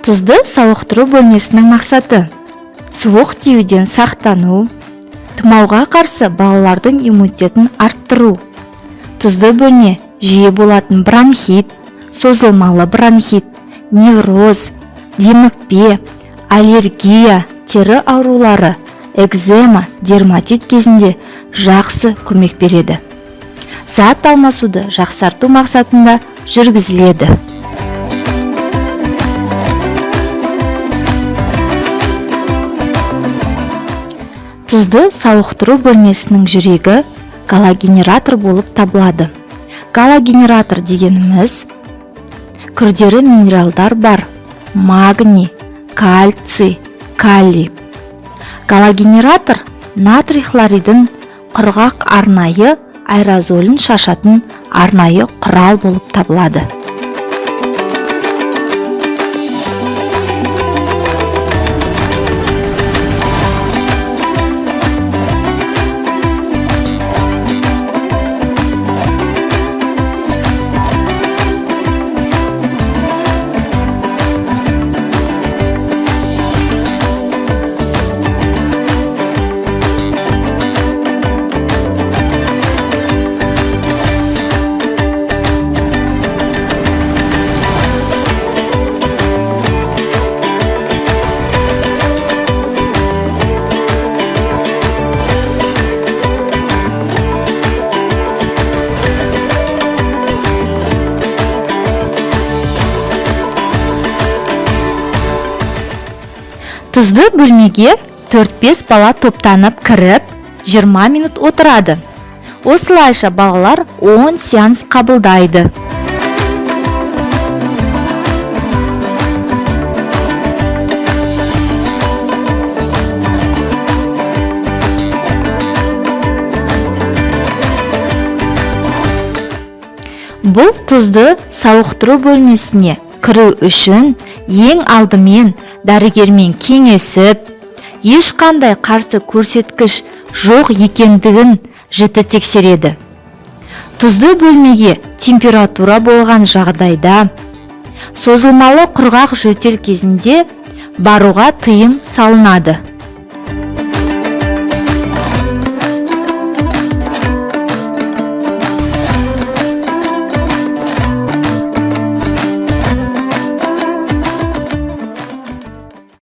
Тұзды сауықтыру бөлмесінің мақсаты: суық тиюден сақтану, тұмауға қарсы балалардың иммунитетін арттыру. Тұзды бөлме жиі болатын бронхит, созылмалы бронхит, невроз, демікпе, аллергия, тері аурулары, экзема, дерматит кезінде жақсы көмек береді. Зат алмасуды жақсарту мақсатында жүргізіледі. Тұзды сауықтыру бөлмесінің жүрегі галогенератор болып табылады. Галогенератор дегеніміз күрделі минералдар бар: магний, кальций, калий. Галогенератор натрий хлоридін құрғақ арнайы аэрозолін шашатын арнайы құрал болып табылады. Тұзды бөлмеге 4-5 бала топтанып кіріп, 20 минут отырады. Осылайша балалар 10 сеанс қабылдайды. Бұл тұзды сауықтыру бөлмесіне кіру үшін ең алдымен дәрігермен кеңесіп, ешқандай қарсы көрсеткіш жоқ екендігін жіті тексереді. Тұзды бөлмеге температура болған жағдайда, созылмалы құрғақ жөтел кезінде баруға тыйым салынады.